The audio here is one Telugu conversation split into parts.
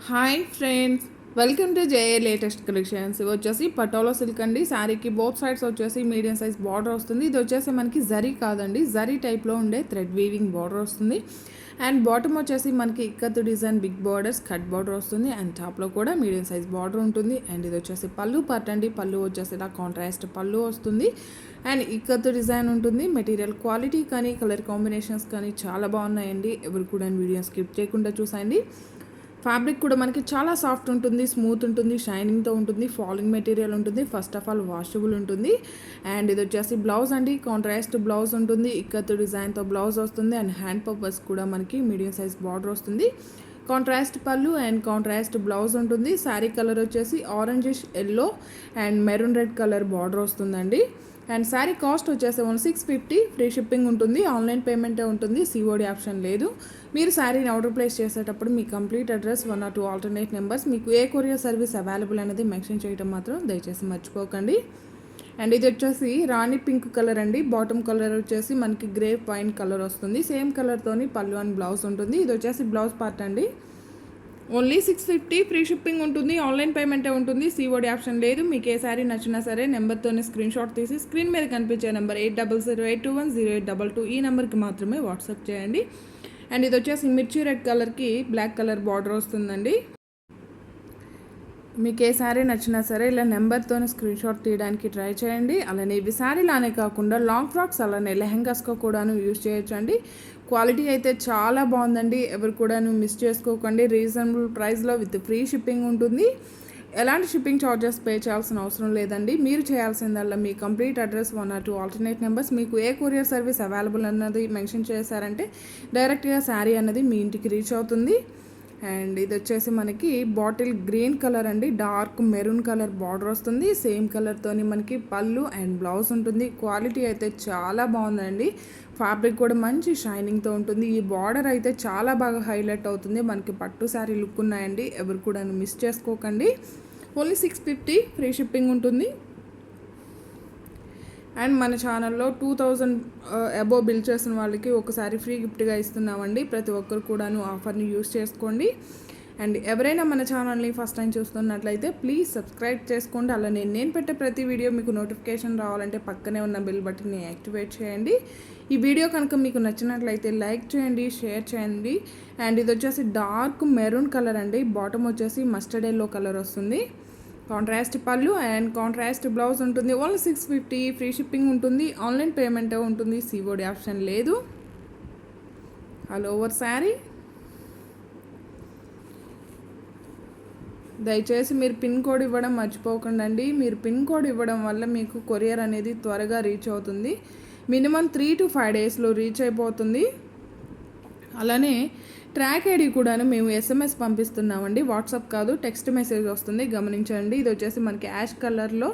Hi friends, welcome to JA latest collections. ఇవి వచ్చేసి పటోలా సిల్క్ అండి. శారీకి బోత్ సైడ్స్ వచ్చేసి మీడియం సైజ్ బార్డర్ వస్తుంది. ఇది వచ్చేసి మనకి జరీ కాదండి, జరీ టైప్లో ఉండే థ్రెడ్ వీవింగ్ బార్డర్ వస్తుంది. అండ్ బాటమ్ వచ్చేసి మనకి ikat design big borders cut border వస్తుంది. అండ్ టాప్లో కూడా మీడియం సైజ్ బార్డర్ ఉంటుంది. అండ్ ఇది వచ్చేసి పళ్ళు పార్ట్ అండి. పళ్ళు వచ్చేసి ఇలా కాంట్రాస్ట్ పళ్ళు వస్తుంది. అండ్ ఇక్కత్ డిజైన్ ఉంటుంది. మెటీరియల్ క్వాలిటీ కానీ కలర్ కాంబినేషన్స్ కానీ చాలా బాగున్నాయండి. ఎవరు కూడా వీడియో స్కిప్ చేయకుండా చూసండి. ఫ్యాబ్రిక్ కూడా మనకి చాలా సాఫ్ట్ ఉంటుంది, స్మూత్ ఉంటుంది, షైనింగ్తో ఉంటుంది, ఫాలింగ్ మెటీరియల్ ఉంటుంది. ఫస్ట్ ఆఫ్ ఆల్ వాషబుల్ ఉంటుంది. అండ్ ఇది వచ్చేసి బ్లౌజ్ అండి, కాంట్రాస్ట్ బ్లౌజ్ ఉంటుంది. ఇక్కత్ డిజైన్తో బ్లౌజ్ వస్తుంది. అండ్ హ్యాండ్ పర్పస్ కూడా మనకి మీడియం సైజ్ బార్డర్ వస్తుంది. కాంట్రాస్ట్ పళ్ళు అండ్ కాంట్రాస్ట్ బ్లౌజ్ ఉంటుంది. శారీ కలర్ వచ్చేసి orangish yellow and maroon red colour border వస్తుందండి. అండ్ శారీ కాస్ట్ వచ్చేసి 650, ఫ్రీ షిప్పింగ్ ఉంటుంది. ఆన్లైన్ పేమెంటే ఉంటుంది, సిఓడి ఆప్షన్ లేదు. మీరు శారీని ఆర్డర్ ప్లేస్ చేసేటప్పుడు మీ complete address 1 or 2 alternate numbers, మీకు ఏ కొరియర్ సర్వీస్ అవైలబుల్ అనేది మెన్షన్ చేయడం మాత్రం దయచేసి మర్చిపోకండి. అండ్ ఇది వచ్చేసి రాణి పింక్ కలర్ అండి. బాటమ్ కలర్ వచ్చేసి మనకి గ్రే వైన్ కలర్ వస్తుంది. సేమ్ కలర్తోని పళ్ళు అండ్ బ్లౌజ్ ఉంటుంది. ఇది వచ్చేసి బ్లౌజ్ పార్ట్ అండి. ఓన్లీ 650, ఫ్రీ షిప్పింగ్ ఉంటుంది. ఆన్లైన్ పేమెంటే ఉంటుంది, సిఓడి ఆప్షన్ లేదు. మీకు ఏ శారీ నచ్చినా సరే నెంబర్తోనే స్క్రీన్ షాట్ తీసి స్క్రీన్ మీద కనిపించే నెంబర్ 8008210822 ఈ నెంబర్కి మాత్రమే వాట్సాప్ చేయండి. అండ్ ఇది వచ్చేసి మిర్చి రెడ్ కలర్కి బ్లాక్ కలర్ బార్డర్ వస్తుందండి. మీకు ఏ శారీ నచ్చినా సరే ఇలా నెంబర్తో స్క్రీన్ షాట్ తీయడానికి ట్రై చేయండి. అలానే ఇవి శారీలానే కాకుండా లాంగ్ ఫ్రాక్స్ అలానే లెహెంగాస్కో కూడాను యూజ్ చేయొచ్చండి. క్వాలిటీ అయితే చాలా బాగుందండి. ఎవరు కూడాను మిస్ చేసుకోకండి. రీజనబుల్ ప్రైస్లో విత్ ఫ్రీ షిప్పింగ్ ఉంటుంది. ఎలాంటి షిప్పింగ్ ఛార్జెస్ పే చేయాల్సిన అవసరం లేదండి. మీరు చేయాల్సిందల్లా మీ complete address 1 or 2 alternate numbers, మీకు ఏ కొరియర్ సర్వీస్ అవైలబుల్ అన్నది మెన్షన్ చేశారంటే డైరెక్ట్గా శారీ అన్నది మీ ఇంటికి రీచ్ అవుతుంది. అండ్ ఇది వచ్చేసి మనకి బాటిల్ గ్రీన్ కలర్ అండి. డార్క్ మెరూన్ కలర్ బార్డర్ వస్తుంది. సేమ్ కలర్తోని మనకి పళ్ళు అండ్ బ్లౌజ్ ఉంటుంది. క్వాలిటీ అయితే చాలా బాగుందండి. ఫ్యాబ్రిక్ కూడా మంచి షైనింగ్తో ఉంటుంది. ఈ బార్డర్ అయితే చాలా బాగా హైలైట్ అవుతుంది. మనకి పట్టు శారీ లుక్ ఉన్నాయండి. ఎవరు కూడా మిస్ చేసుకోకండి. ఓన్లీ 650, ఫ్రీ షిప్పింగ్ ఉంటుంది. అండ్ మన ఛానల్లో 2000 అబోవ్ బిల్ చేసిన వాళ్ళకి ఒకసారి ఫ్రీ గిఫ్ట్గా ఇస్తున్నామండి. ప్రతి ఒక్కరు కూడాను ఆఫర్ని యూస్ చేసుకోండి. అండ్ ఎవరైనా మన ఛానల్ని ఫస్ట్ టైం చూస్తున్నట్లయితే ప్లీజ్ సబ్స్క్రైబ్ చేసుకోండి. అలానే నేను పెట్టే ప్రతి వీడియో మీకు నోటిఫికేషన్ రావాలంటే పక్కనే ఉన్న బెల్ బటన్ని యాక్టివేట్ చేయండి. ఈ వీడియో కనుక మీకు నచ్చినట్లయితే లైక్ చేయండి, షేర్ చేయండి. అండ్ ఇది వచ్చేసి డార్క్ మెరూన్ కలర్ అండి. బాటమ్ వచ్చేసి మస్టర్డ్ ఎల్లో కలర్ వస్తుంది. కాంట్రాస్ట్ పళ్ళు అండ్ కాంట్రాస్ట్ బ్లౌజ్ ఉంటుంది. ఓన్లీ 650, ఫ్రీ షిప్పింగ్ ఉంటుంది. ఆన్లైన్ పేమెంటే ఉంటుంది, సిఓడి ఆప్షన్ లేదు. All over sari. దయచేసి మీరు పిన్ కోడ్ ఇవ్వడం మర్చిపోకండి. మీరు పిన్ కోడ్ ఇవ్వడం వల్ల మీకు కొరియర్ అనేది త్వరగా రీచ్ అవుతుంది. మినిమం 3 to 5 డేస్లో రీచ్ అయిపోతుంది. అలానే ట్రాక్ ఐడి కూడాను మేము SMS పంపిస్తున్నామండి. వాట్సాప్ కాదు, టెక్స్ట్ మెసేజ్ వస్తుంది, గమనించండి. ఇది వచ్చేసి మనకి యాష్ కలర్లో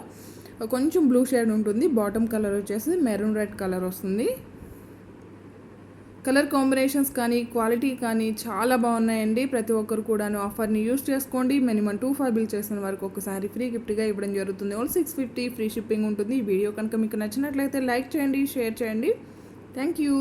కొంచెం బ్లూ షేడ్ ఉంటుంది. బాటమ్ కలర్ వచ్చేసి మెరూన్ రెడ్ కలర్ వస్తుంది. కలర్ కాంబినేషన్స్ కానీ క్వాలిటీ కానీ చాలా బాగున్నాయండి. ప్రతి ఒక్కరు కూడాను ఆఫర్ని యూస్ చేసుకోండి. మినిమం 25 బిల్ చేసిన వరకు ఒకసారి ఫ్రీ గిఫ్ట్గా ఇవ్వడం జరుగుతుంది. ఓన్లీ 650, ఫ్రీ షిప్పింగ్ ఉంటుంది. ఈ వీడియో కనుక మీకు నచ్చినట్లయితే లైక్ చేయండి, షేర్ చేయండి. Thank you.